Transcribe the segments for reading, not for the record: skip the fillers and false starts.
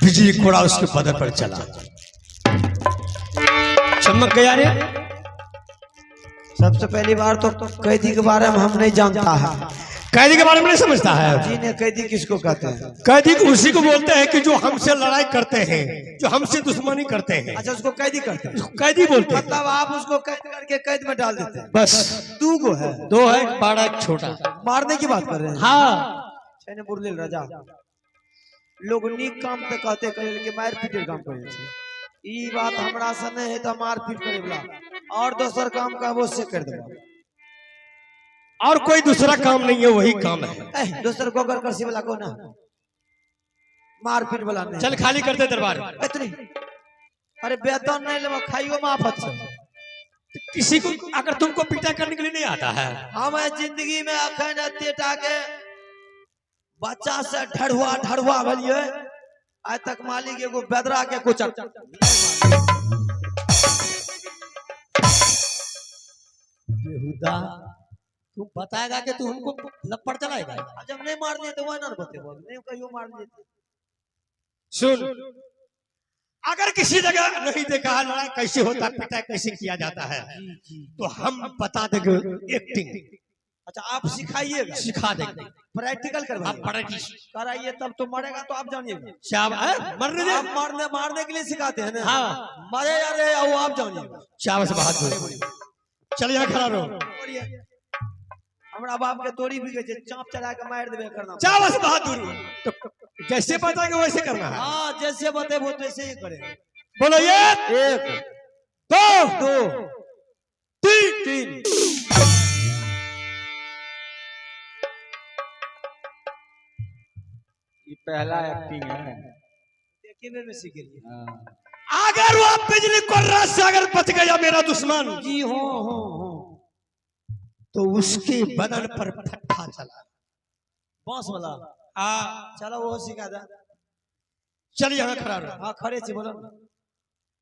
बिजली कोड़ा उसके बदन पर चला, चमक गया रे। सबसे पहली बार तो कैदी के बारे में हम नहीं जानता है। कैदी के बारे में नहीं समझता है जी ने कैदी किसको कहते हैं? कैदी को उसी को बोलते हैं कि जो हमसे लड़ाई करते हैं, जो हमसे दुश्मनी करते हैं। अच्छा, उसको कैदी करते हैं? कैदी बोलते हैं। मतलब आप उसको कैद करके कैद में डाल देते हैं? बस दो गो है, दो है, बड़ा छोटा। मारने की बात कर रहे हैं? हाँ छैने बुरलिल राजा लोग नीक काम तो कहते करे कि मार पीट काम करे छे। ई बात हमरा से नहीं है तो मार पीट करे वाला और दूसर काम का अवश्य कर देबो। और कोई दूसरा काम नहीं है, वही काम है। दूसर गोगर करसी वाला को ना मार पीट वाला नहीं। चल खाली करते दरबार। इतनी अरे वेतन नहीं लेबो, खाइयो माफत से। किसी को अगर तुमको पीटा करने के लिए नहीं आता है। हम जिंदगी में अखन तेटा के बच्चा से ढढ़ुआ ढढ़ुआ भलिए आज तक मालिक एगो बेदरा के कुछ बेहुदा तू बताएगा कि तू हमको लपड़ चलाएगा। जब नहीं मारने तो वह ना बतेबो, नहीं कहियो मार देते। सुन, अगर किसी जगह नहीं देखा है लड़ाई कैसे होता, पिटाई कैसे किया जाता है, तो हम बता देंगे एक्टिंग। अच्छा, आप सिखाइएगा? सिखा देंगे, प्रैक्टिकल करवाइए, कराइए तब तो मरेगा तो आप जानिएगा। शाबाश, मरने दे। आप मारने के लिए सिखाते हैं ना? हाँ, मरे अरे वो आप जानिएगा। शाबाश, बहादुर। चल यहाँ खड़ा रहो। हमरा बाप के तोड़ी भी के चाप चढ़ा के मार देबे करना। शाबाश बहादुर, तो जैसे बताएंगे वैसे करना है। हाँ, जैसे बतेबो वैसे ही करे। बोलो ये एक दो दो तीन। ये पहला एक्टिंग है, देखिए में सीख लिया। अगर वो बिजली को रात से अगर बच गया मेरा दुश्मन जी हो तो उसके बदन पर फट्टा चला, बांस वाला। चलो वो सिखा दे। चल यहाँ खड़ा रहो। हाँ, खड़े छी, बोलो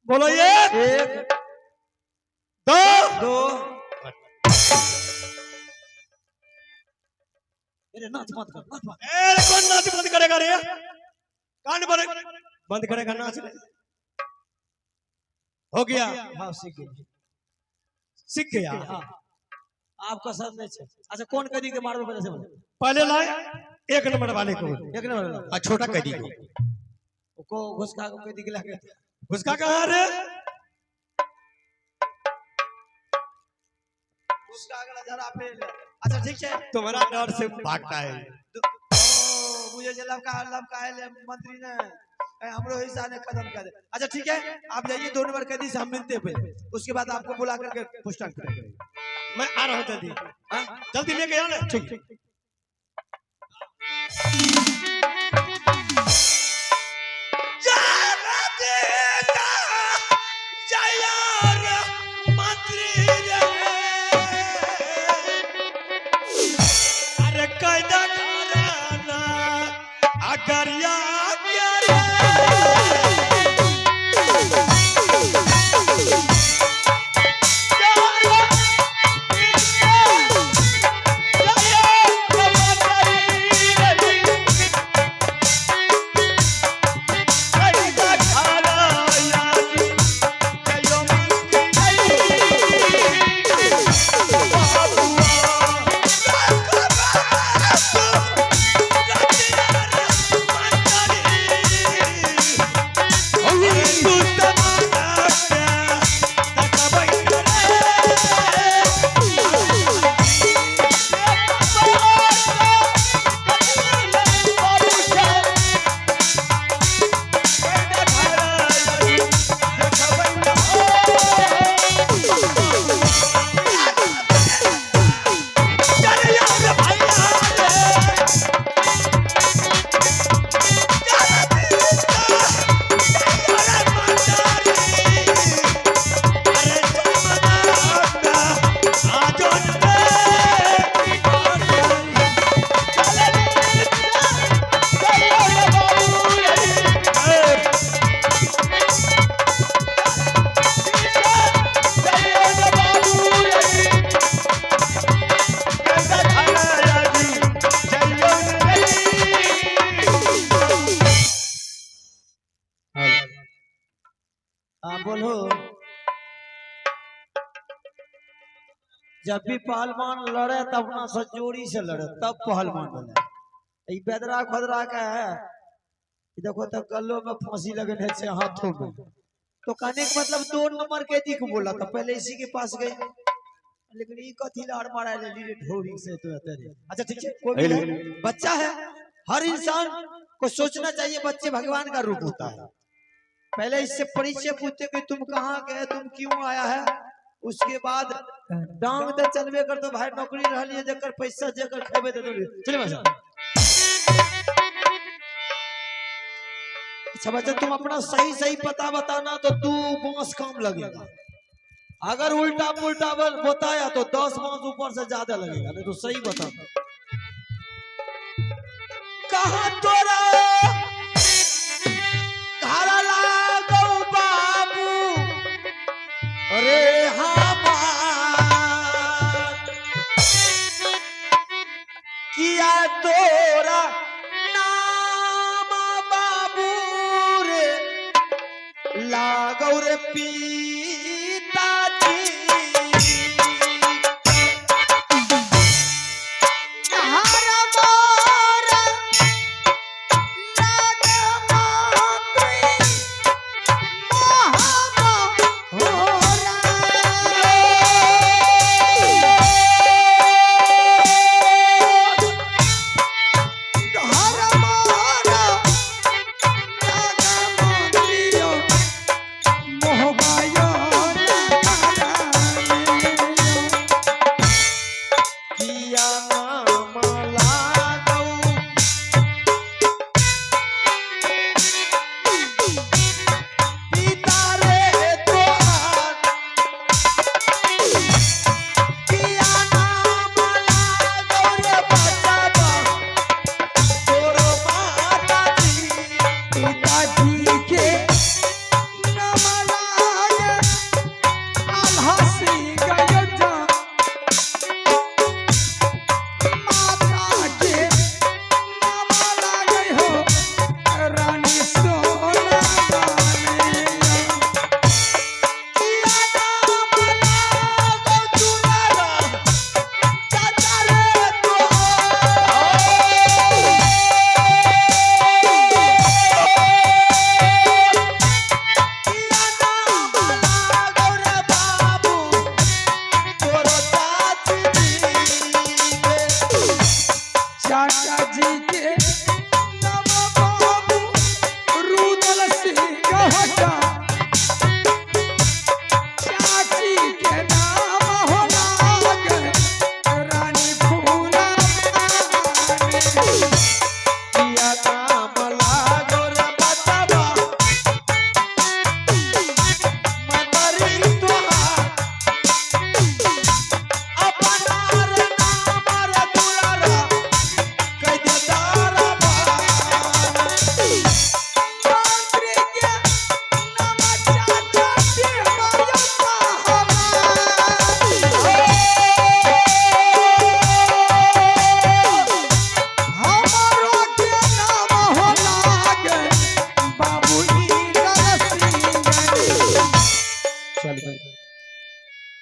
बोलो ये एक दो। अरे नाच मत कर, नाच मत। कौन नाच बंद करेगा रे? कान बंद करेगा नाच? हो गया। हाँ, सीख गया। हाँ, आपका साथ नहीं है। अच्छा, कौन कैदी के मारबो पहले से बोलो? पहले लाए एक नंबर वाले को, एक नंबर छोटा कैदी को घुसका को कैदी के लाके। घुसका कहाँ रे? घुसका अगला जरा पे। अच्छा, ठीक है, तुम्हारा डर से भागता है। मुझे लमका है मंत्री ने हमरो हिस्सा ने खत्म कर दे। अच्छा, ठीक है, आप जाइए 2 नंबर कैदी से हम मिलते हैं पहले, उसके बाद आपको बुला करके पूछताछ करेंगे। मैं आ रहा हूँ जल्दी। जल्दी लेके आओ ना। ठीक। अरे कैदा कराना अगर हाँ बोलो। जब भी पहलवान लड़े तब अपना सजोरी से लड़े तब पहलवान बने। ये बेदरा खदरा का है। ये देखो तो गलों में फांसी लगने से हाथों में। तो कहने का मतलब 2 नंबर के दी को बोला था, पहले इसी के पास गए, लेकिन ये कथी लाड़ मारा ले ली ढोरी से तो तेरे। अच्छा ठीक है, कोई भी है, बच्चा है, हर इंसान को सोचना चाहिए बच्चे भगवान का रूप होता है। पहले इससे परिचय पूछते कि तुम कहाँ गए, तुम क्यों आया है, उसके बाद डांग दे चलवे कर तो भाई नौकरी रह लिए जकर पैसा जेकर खेबे दे दो। चले बच्चा। अच्छा बच्चा तुम अपना सही सही पता बताना तो तू बांस काम लगेगा। अगर उल्टा पुल्टा बताया तो 10 बांस ऊपर से ज्यादा लगेगा, नहीं तो सही बता। कहाँ तोरा घर लागो बाबू, अरे हमार किया तोरा नाम बाबू रे लागो रे पिताजी।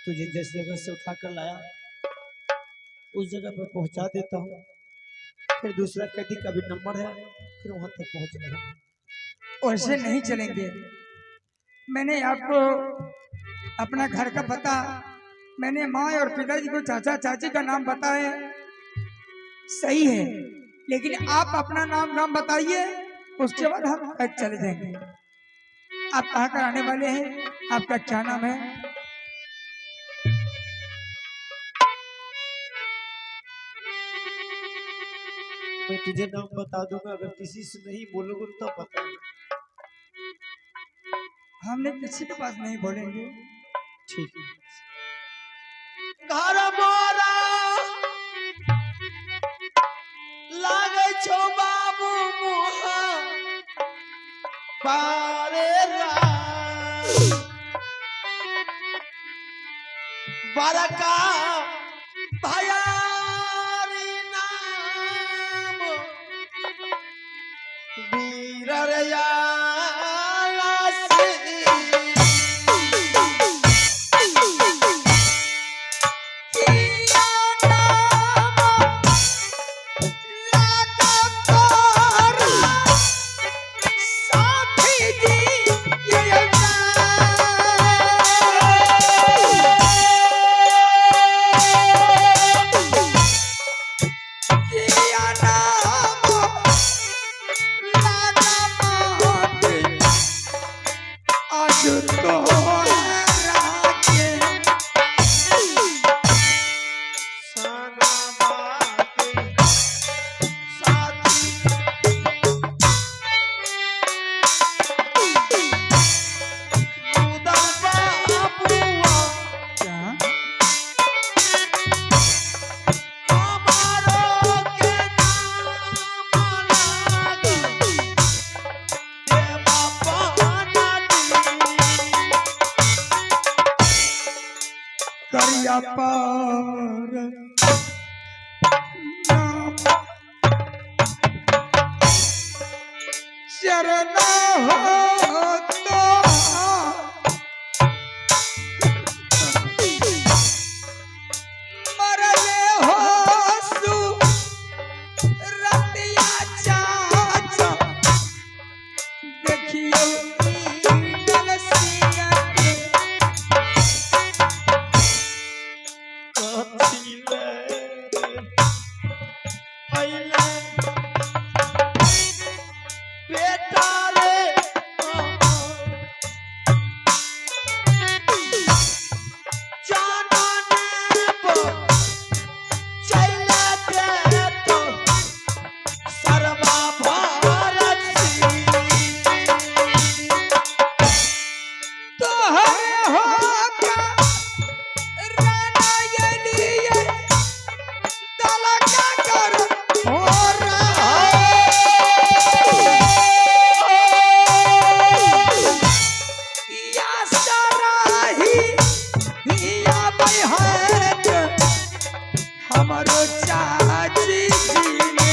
तुझे जिस जगह से उठा कर लाया उस जगह पर पहुंचा देता हूँ, फिर दूसरा कदी का भी नंबर है, फिर वहां तक पहुंचना। वैसे नहीं चलेंगे। मैंने आपको अपना घर का पता, मैंने माँ और पिताजी को चाचा चाची का नाम बताए, सही है, लेकिन आप अपना नाम बताइए, उसके बाद हम चले जाएंगे। आप कहाँ का आने वाले हैं, आपका क्या नाम है? मैं तुझे नाम बता दूंगा, अगर किसी से नहीं बोलोगे तो बता। हमने किसी के पास नहीं बोलेंगे। ठीक है। घर मोरा लागे छो बाबू मोहा बारे बरका भयारी नाम वीरया अपार नाम चरण हो तो मरले हो सु रतिया चाचा देखियो ईगल सिया के हमारो चाची जी ने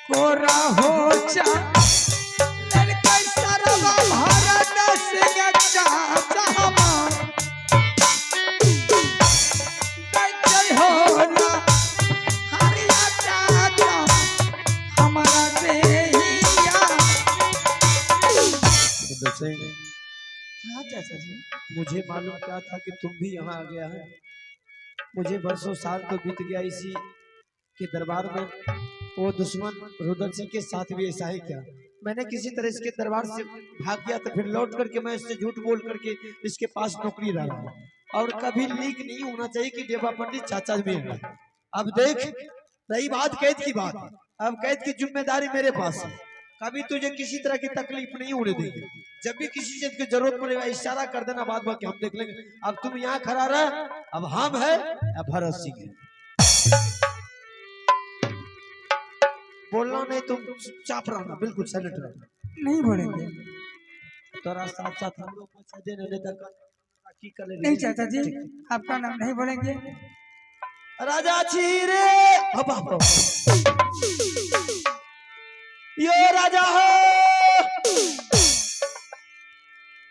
कोरा हो चा ललकै सरवा भारत सिंह चाचा हमार जय होला हरिया चाचा हमारा देहिया। हाँ चाचा जी, मुझे मालूम क्या था कि तुम भी यहाँ आ गया है। मुझे बरसों साल तो बीत गया इसी के दरबार में। वो दुश्मन रुद्र सिंह के साथ भी ऐसा ही क्या? मैंने किसी तरह इसके दरबार से भाग गया तो फिर लौट करके मैं इससे झूठ बोल करके इसके पास नौकरी रहा हूँ। और कभी लीक नहीं होना चाहिए कि देवा पंडित चाचा में है। अब देख, रही बात कैद की बात, अब कैद की जिम्मेदारी मेरे पास है। कभी तुझे किसी तरह की तकलीफ नहीं होने देंगे। जब भी किसी चीज की जरूरत पड़ेगा इशारा कर देना, बाद बाकी हम देख लेंगे। अब तुम यहाँ खड़ा रह, अब हम है या भरत सिंह है। बोलना नहीं, तुम चुपचाप रहना, बिल्कुल साइलेंट रहना। नहीं बोलेंगे। तोरा साथ साथ हम लोग पैसा देने ले तक की कर ले। नहीं चाचा जी, आपका नाम नहीं बोलेंगे। राजा छीरे यो राजा हो।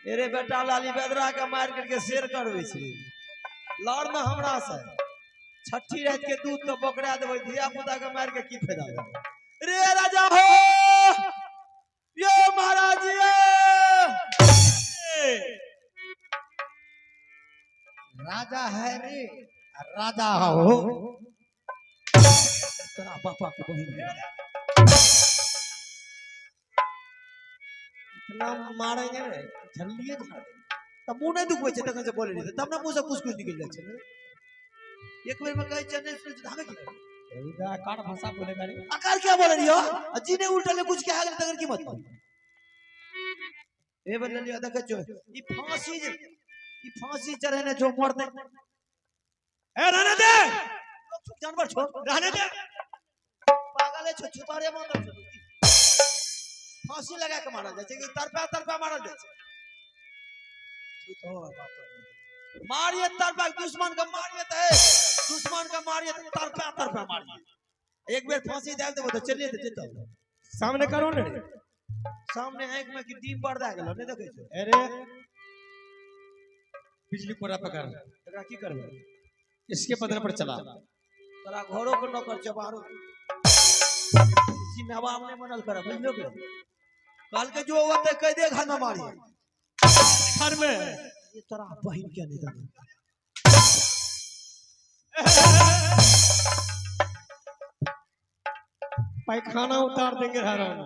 मेरे बेटा लाली बेदरा का मार करके शेर करवे छी। लड़ में हमरा से छठी रात के दूध तो बकरा देबै, धिया पुता के मार के की फायदा है? रे राजा हो, यो महाराज राजा है रे, राजा हो। तेरा पापा के बहिन है। इतना मारेंगे रे, झल्लिए तब मुंह नहीं दुखबै छै, तखन से बोले नहीं तब ना मुंह से कुछ निकल जाए छै। एक बेर में कहे चने से धागे की एदा काट भाषा बोले गाड़ी आकार क्या बोल रही हो? अजी ने उल्टा ने कुछ कहा गया तगर की मतलब ए बोल लियो देख जो ई फांसी चढ़े ने जो मरते ए रहने दे, लोग जानवर छोड़ रहने दे, पागल है, छुपारे मत कर। फांसी लगा के मारा जाए कि तरपा मारा जाए। तो मारिए तरपा, दुश्मन का मारिए तो है, दुश्मन का मारिए तो तरपा मारिए। एक बार फांसी डाल देबो तो चलिए तो जेतो सामने करो ने। सामने आंख में की डीप पड़ गेलो नहीं देखे छो। अरे बिजली कोरा पकड़, एकरा की करबे? इसके पदर पर चला। तोरा घरों को नौकर चबारो किसी नवाब ने बनल कर बुझलो के काल के जो होते कह दे घर में मारिए घर में। ये तोरा बहन क्या नहीं था। पैखाना उतार देंगे हराम।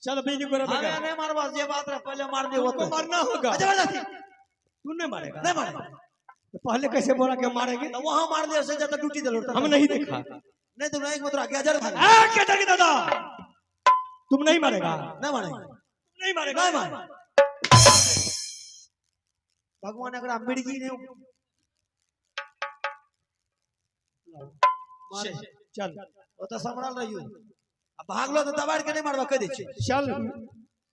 चल बिजली कोरा पकड़। हमें नहीं मारवा, ये बात है पहले मार दे वो तो मारना होगा। जबरदस्ती तू नहीं मारेगा? नहीं मारेगा तो पहले कैसे बोला कि मारेंगे? तो वहां मार दे से ज्यादा ड्यूटी दे लो। हम नहीं देखा। नहीं तुम नहीं मतलब आगे हजार भाग केदार के दादा तुम नहीं मारेगा, ना मारे नहीं मारेगा, नहीं मारे भगवान अगर मिर्गी ने मारे चल वो तो संभाल रही हो अब भाग लो तो दबाड़ के नहीं मारवा कह दे चल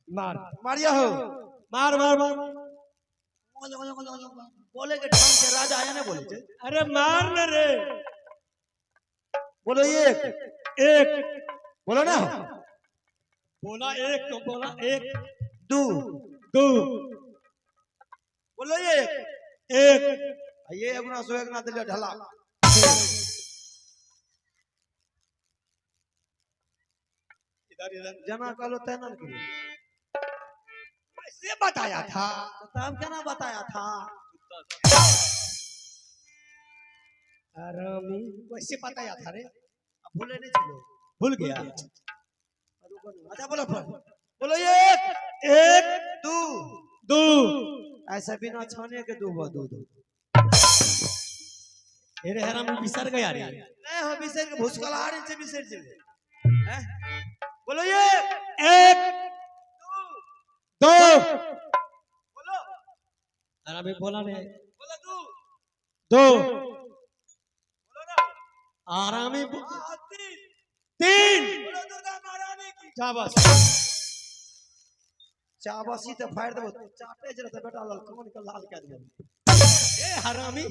मार मारिया हो मार मार मार बोले के ढंग से राजा आया नहीं बोले थे अरे मार न रे बोलो एक एक बोलो ना बोला एक तो बोला एक दो दो बोलो एक एक ये अपना सो एक ना दिल ढला इधर इधर जना कलो तैनन के ऐसे बताया था तब क्या ना बताया था आरामी वैसे बताया था रे अब भूले नहीं चलो भूल गया अच्छा बोलो फिर बोलो एक एक दो दो ऐसा बिना छाने के दो दो अरे हरामी बिसर गया रे नहीं हम बिसर के भूसकलाड़ी से बिसर चले हैं बोलो ये एक दो बोलो हरामी बोला रे बोलो दो दो बोलो ना आरामी तीन तीन बोलो दो ना महारानी की शाबाश चाबसी तो फाड़ दो चाटे जरा तो बेटा लाल कौन का लाल कर दो ए हरामी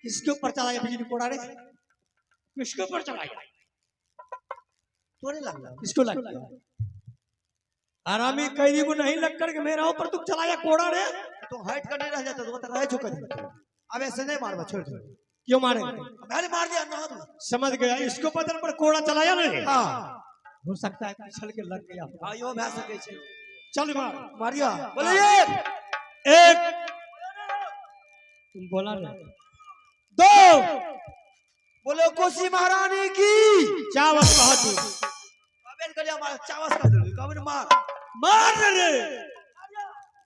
किसके ऊपर चलाया बिजली कोड़ा रे किसके ऊपर चलाया तोरे लग रहा किसको लग गया हरामी कैदी को नहीं लग करके मेरा ऊपर तू चलाया कोड़ा रे तो हाइट का नहीं रह जाता तो रह चुका अब ऐसे नहीं मारवा छोड़ दो क्यों मारेंगे मैंने मार दिया ना तो समझ गया इसको बदन पर कोड़ा चलाया नहीं हां हो सकता है छल के लग गया हां यो भा सके छे चल मार मारिया बोलो एक एक तुम बोला ना दो बोलो कोसी महारानी की चावस बहादुर कबेन कर लिया मार चावस कर दो कबेन मार मार रे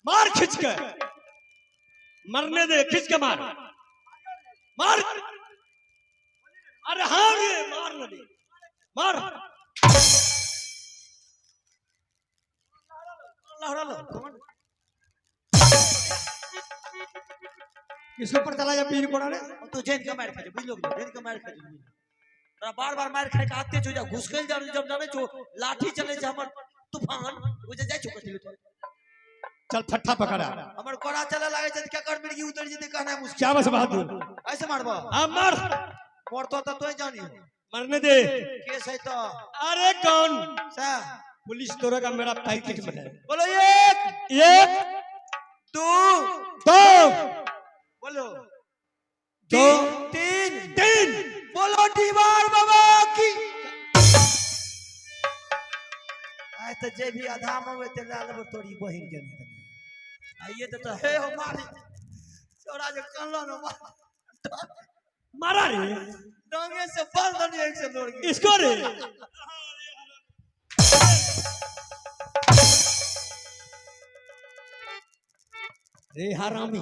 मार खींच के मरने दे खींच के मार मार अरे हाँ रे मार न दे मार किसके ऊपर चला जा पीर कोड़ा रे तो जैन का मार खाजे बुझ लो जैन का मार खाजे तोरा बार-बार मार खाए का आते जो जा घुसकल जा जब जाने जो लाठी चले जा हमर तूफान वो जा जाय चुका दिलो चल फट्टा पकड़ा हमर कोड़ा चले लागे छ क्या कर मिर्गी उतर जते कहना है मुश्किल चावस बहादुर ऐसे मारबा हाँ मार मरतो तो तोय जानी मरने दे केस है तो अरे कौन सा पुलिस तोरा का मेरा पैकेट में है बोलो एक एक दो दो बोलो दो तीन तीन बोलो दीवार बाबा की आय तो जे भी आधा में ते लाल तोरी बहिन के नहीं आइए तो हे हो मारी छोरा जो कल्लो न मारा रे डांगे से बल दनी एक से दौड़ गई इसको रे रे हरामी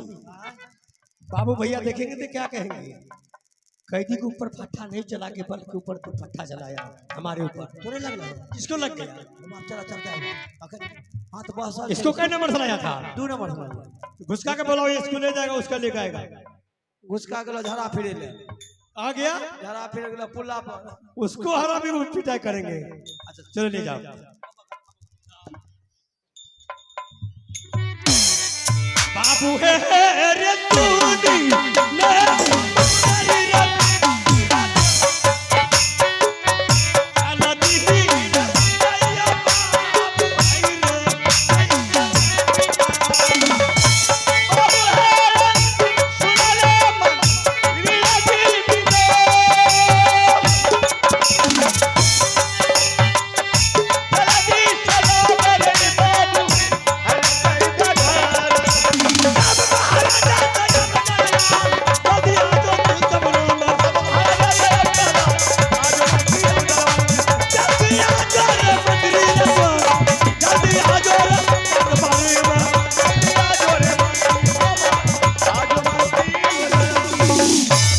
बाबू भैया देखेंगे तो क्या कहेंगे कैदी के ऊपर फट्टा नहीं चला के बल के ऊपर तो फट्टा चलाया हमारे ऊपर तोरे लग रहा किसको लग गया है चला चलता है आखिर हां तो बस इसको क्या नंबर चलाया था 2 नंबर से घुसका के बोला ये इसको ले जाएगा उसका लेके आएगा घुसका के झड़ा फिरे ले आ गया झड़ा फिरे गेला पुल्ला पर उसको हरामी को पिटाई करेंगे चलो ले जाओ बाबू है रे तूनी ले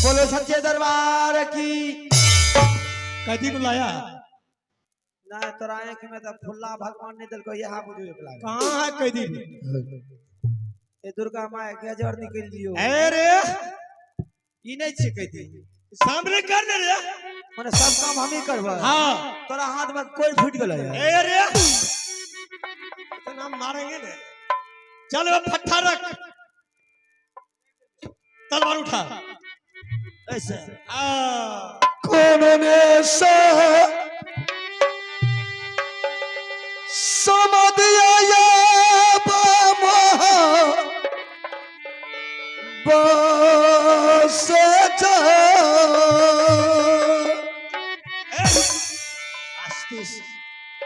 बोलो सच्चे दरबार की कैदी को लाया ना तोरा आंख में तो फुल्ला भगवान ने दिल को यहाँ बुझो एक लाग कहाँ है कैदी ए दुर्गा माँ गजर निकल दियो अरे ई नहीं छे कहती सामने कर दे रे माने सब काम हम ही करबा हाँ तोरा हाथ में कोई फूट गेल है अरे तो हम मारेंगे ना चल वो फट्टा रख तलवार उठा ऐसे कौन ने समदिया या बस जा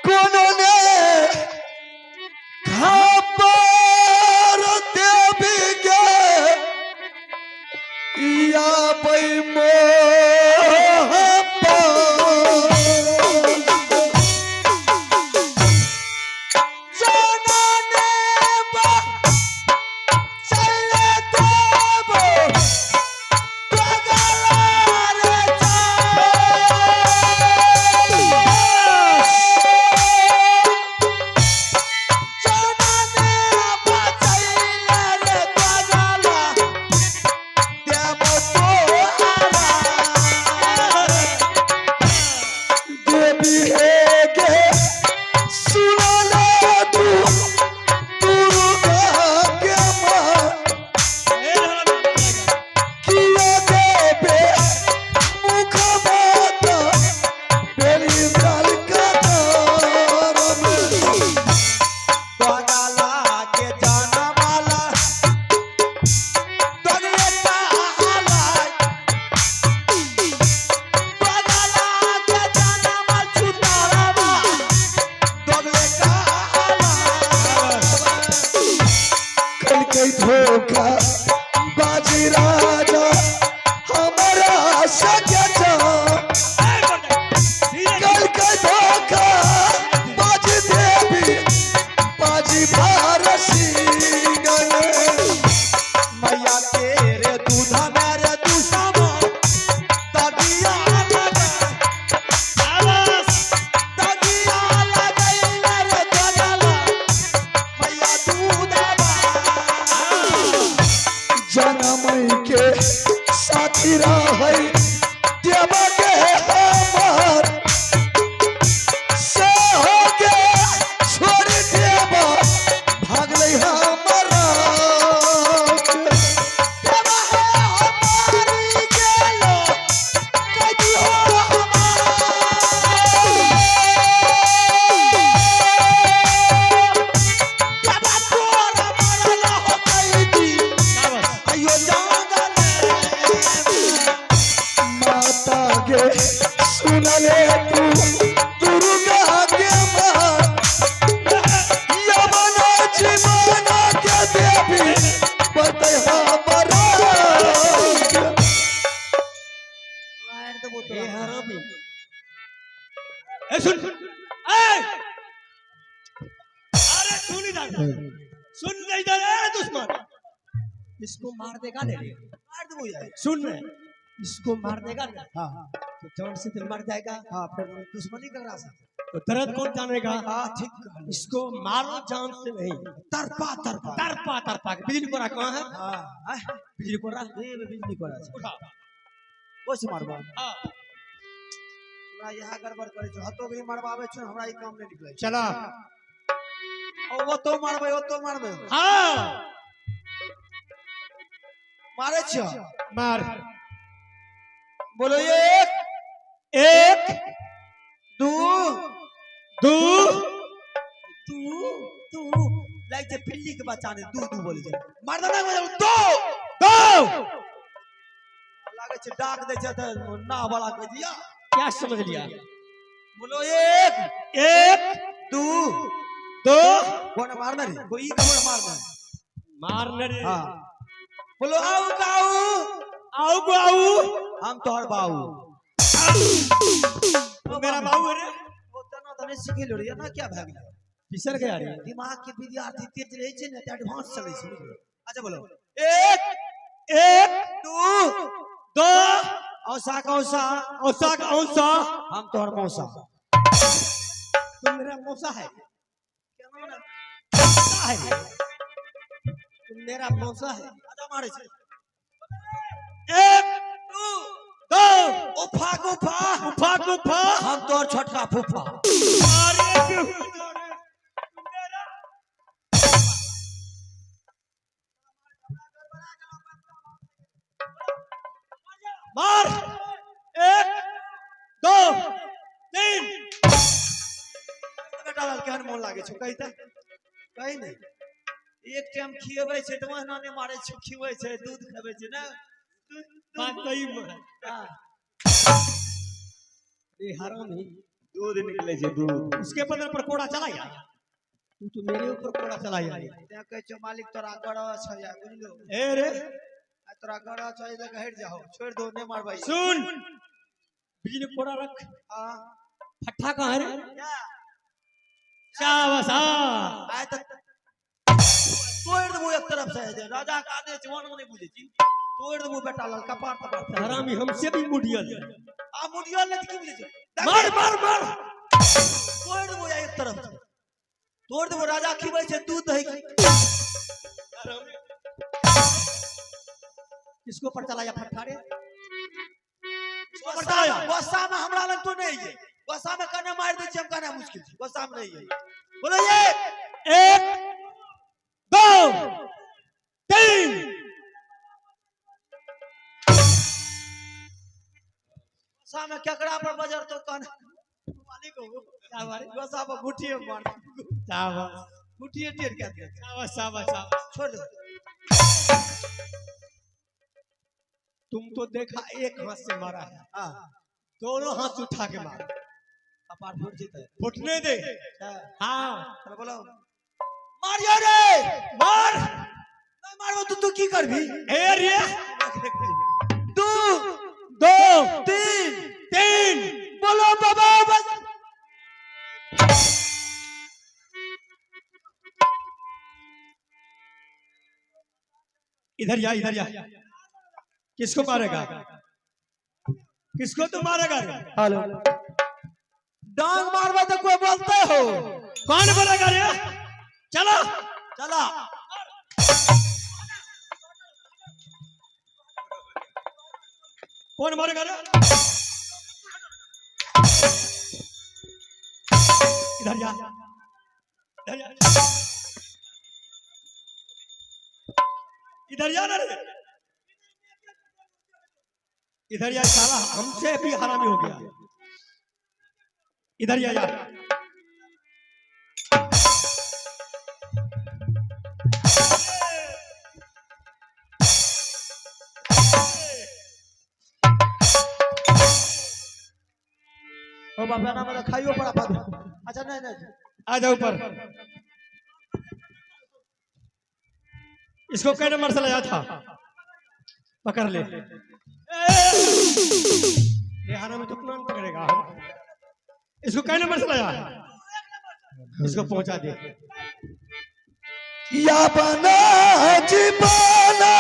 कौन ने खबर देवी के या पैमो धोखा बाजी राजा हमारा सके कल का धोखा बाजी देवी बाजी भारसी गए मैया तेरे दूधा मेरे दूसरा तगिया लगा तगिया लगा मेरे दगला मैया दूधा जनम के साथी रहे देव के हमार से हो के छोड़ देव भागले हमारा देव है हमारी गेलो कदी हो सुनले तू दुर्गा के यमना जीवना के देवी बते हमारा ए हरामी ए सुन ए अरे सुन इधर सुन इधर ए दुश्मन इसको मार देगा ले मार दो यार सुन रहे इसको मार देगा ना हां तो जान से दिल मर जाएगा हां फिर दुश्मनी कर रहा था तो दर्द कौन जानेगा हां ठीक इसको मारो जान से नहीं तरपा तरपा तरपा तरपा के बिजली कोरा कहाँ है हां बिजली कोरा ये बिजली कोरा उठा वो से मारबा हाँ हमरा यहाँ गड़बड़ करे छ हतो के मारबावे छ हमरा ई काम नहीं निकले चला ओ वो तो मारबे हाँ मारे छ मार बोलो एक एक दो दो तू तू लाइक जे पिल्ली के बच्चा ने दू दू बोले छै मार दे ना दो दो लागे छै डाक दे छै त ना वाला कह दिया क्या समझ लिया बोलो एक एक दो दो कौन मारना रे कोई कौन मारना मारने रे हां बोलो आओ गाऊ आओ बाऊ हम तोहर बाऊ तो मेरा बाऊ है रे वो तना तने सिखि लो रे ना क्या भाग गया फिसल गया रे दिमाग के विद्यार्थी तेज रहे छै ने त एडवांस चले छै अच्छा बोलो एक एक दो दो औसा कौसा औसा का औसा हम तोहर मौसा तुम मेरा मौसा है मौसा है तुम मेरा मौसा है आजा मारे छे एक दो उफा गुफा गुफा गुफा हम तोहर छोटका फूफा अरे क्यों मेरा मार एक दो तीन बेटा लाल केहन मोन लागे छौ कहि त कहि नहीं एक टाइम खियबै छै त ओहना ने मारे छै खियबै छै दूध खबै छै ना बात सही है हां ये हरामी दूध निकले छै दूध उसके बदल पर कोड़ा चलाया तू तो मेरे ऊपर कोड़ा चलाया ते कहै छौ मालिक तोरा गड़ा छ या बुझलो ए रे आ तोरा गड़ा छ इधर हट जाओ छोड़ दो ने मारबै सुन बिजली कोड़ा रख हां फट्टा कहाँ है रे क्या शाबाश आय त तोड़ देबो एक तरफ से जे राजा का आदेश वन नहीं बुझे छी तोड़ देबो बेटा लाल कपार तपार हरामी हमसे भी मुड़ियल है आ मुडियल ने की बुझे छी मार मार मार तोड़ देबो या एक तरफ से तोड़ देबो राजा खिबै छै दूध दही किसको पर चलाया फट्टा रे बताया गुस्सा में हमरा लग तो नहीं है गुस्सा में कने मार दे छी हम कने मुश्किल छी गुस्सा में नहीं है बोलो ये एक दो तीन गुस्सा में केकरा पर बजर तो कने मालिक हो शाबाश गुस्सा पर गुठिए मार शाबाश गुठिए टेर के दे शाबाश शाबाश शाबाश छोड़ दे तुम तो देखा एक हाथ से मारा है हां दोनों हाथ उठा के मारा कपार फूट जेतै फुटने दे हाँ चलो बोलो मारियो रे मार नहीं मारबो तू की करबी ए रे दो दो तीन तीन बोलो बाबा बस इधर जा किसको मारेगा किसको तो मारेगा रे हेलो डांग मारबा तो कोई बोलते हो कौन बोलेगा रे चलो चला कौन मारेगा रे इधर जा इधर जा ना रे इधर जा साला हमसे भी हरामी हो गया इधर जा ओ बाबा ना मतलब खाइयो पड़ा पा अच्छा नहीं नहीं आ जाओ ऊपर इसको कई नंबर से लाया था पकड़ ले बिहार में तो कौन पकड़ेगा इसको कई नंबर से लाया इसको पहुंचा दे या बना जीवाना